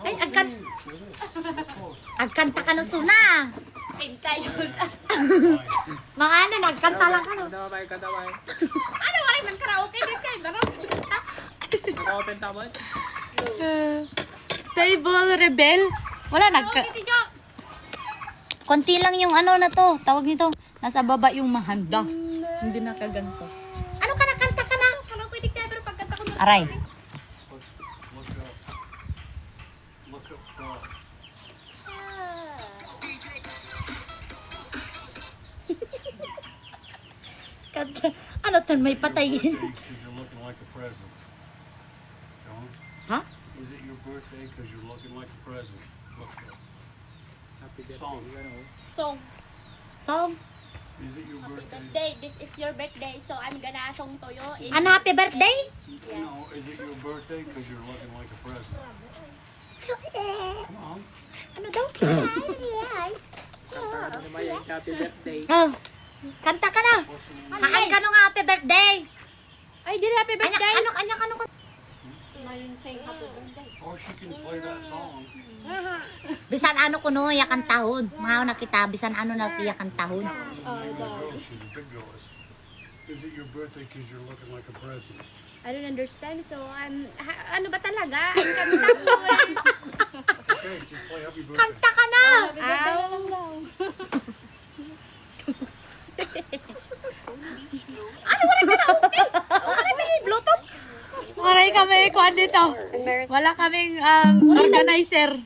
Ay, agkanta ka no suna. Pinta yun. Mga ano, nagkanta lang ka no. Ano wala man karaoke din kayo. Table Rebel. Wala, konti lang yung ano na to. Tawag nito. Nasa baba yung mahanda. Hindi nakaganto. Ano ka nakanta ka na? Karaoke din kayo pero pagkanta ko. Aray. Look up Kanta. Ano to? May patayin. because you're looking like a present. John, Ha? is it your birthday because you're looking like a present? Look up. Song. Song. Song. Is it your birthday? Birthday. This is your birthday. So I'm gonna song to you. In Ano, happy birthday? No, is it your birthday because you're looking like a present? Come on. Ano daw? Happy birthday. Oh. Kanta ka na. What's the name? Haan ka nung happy birthday. Ay, di happy birthday. Ano. Or she can play that song. Bisan ano ko no, yakan tahon. Mga na kita, bisan ano na yakan tahon. Little girl, she's a big girl. Is it your birthday because you're looking like a present? I don't understand. So, ano ba talaga? Ang kanta ko. Okay, just play happy birthday. Kanta ka na. Bluetooth? Maray kami kuan dito. Wala kaming organizer.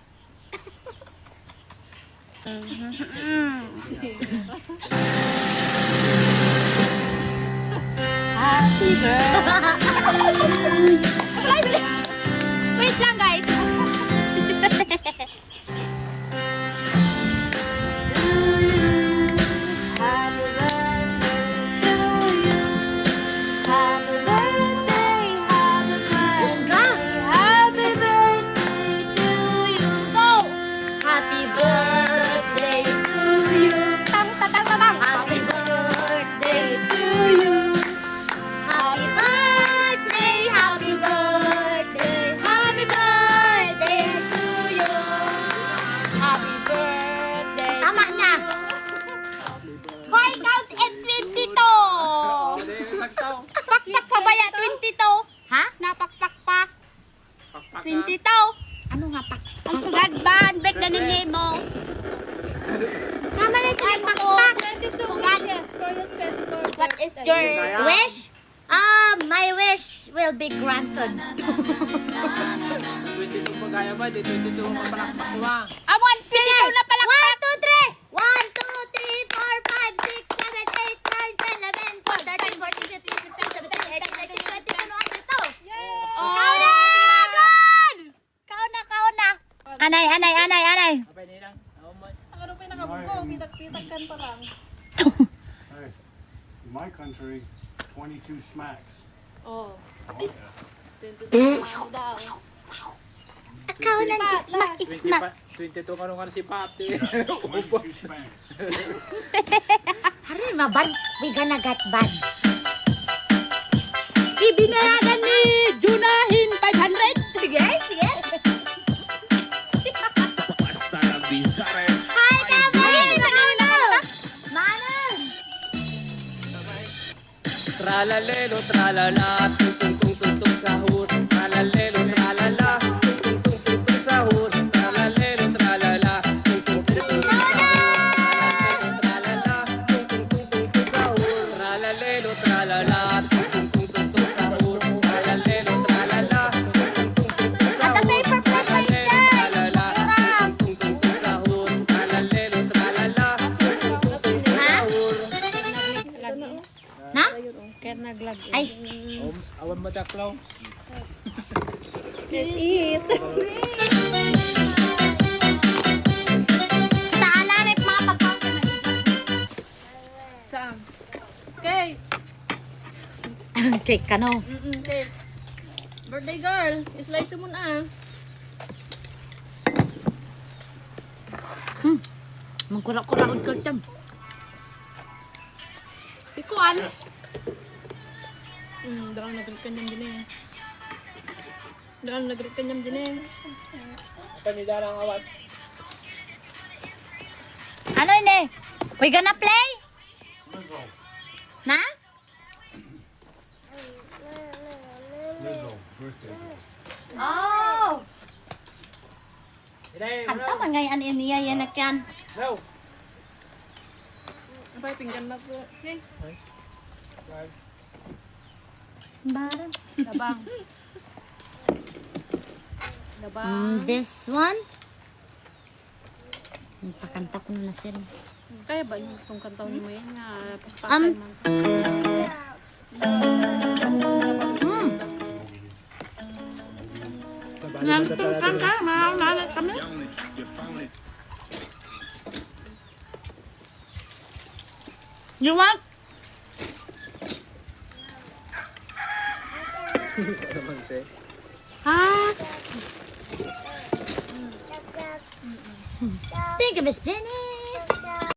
Happy birthday. Wait lang, guys. Happy birthday to you. Tang, tatang, tatang. Happy birthday to you. Happy birthday, happy birthday, happy birthday to you. Happy birthday. Tama na. Hoy, count and 22. Pakpak pa ba ya? 22. Ha? Napakpak pa. 22. Ano nga pa? Ang sugad ba? Ang birthday ni Nemo. Tama na ito Ay, yung ako. pakpak. Sugad. What is your Wish? My wish will be granted. 22 pa kaya ba? Di 22 mo palakpak mo ba? Amon, sige na pala. 1, 2, 3. 1, 2, 3, 4, 5, 6, 7, 8, 9, 10, 11, 12, 13, 14, 15, 16, 17, 18, 19, 20, 21, ano ito? Kau na! Kau na! Anay. Abay nilang. Hey, in my country, 22 smacks. Oh. Oh, yeah. Ikaw na 20 pa. 22 ka nung si Papi. 22 smacks. Hari maban, we gonna get bad. Ibinayagan ni Junahin 500. Sige. Basta na Bizares. Hi, Kevin! Manalo! Tralalelo, tralala, tung tung tung tung tung sahur. Tralalelo, tralala, tung tung tung tung tung sahur. Tralalelo, tralala, tung tung tung tung tung sahur. Tralala, tung tung tung tung tung sahur. Tralalelo, tralala, tung tung tung tung tung sahur. Tralalelo, tralala, tung tung tung tung tung sahur. paper plate pa Tralalelo, tralala, tung tung tung tung sahur. Tralalelo, tralala, tung tung tung tung tung sahur. Na? Kaya naglag. Ay, Awan mo daklaw. Let's eat. taalan ay mga pagkakas. Saan? Okay. Cake ka no? Okay. Birthday girl. Slice mo na. Magkurak-kurakod ka dyan. Ikuan. Darang nagalikan yan din eh. Doon nagkanyam din eh. Panida lang awan. Ano ini? We gonna play? Lizzo. Na? Lizzo, birthday girl. Oh! Hinay, Kanta man ngayon niya yan na yan. no. Apa pinggan mo po? Okay. Barang. Labang. Labang. This one? Pakanta ko na sir. Kaya ba itong kantaw ni Mayan nga paspasan Um, man? Sa bali mo sa talaga. Kami? You want? Ano man siya? Ah. Thank you, Miss Jenny.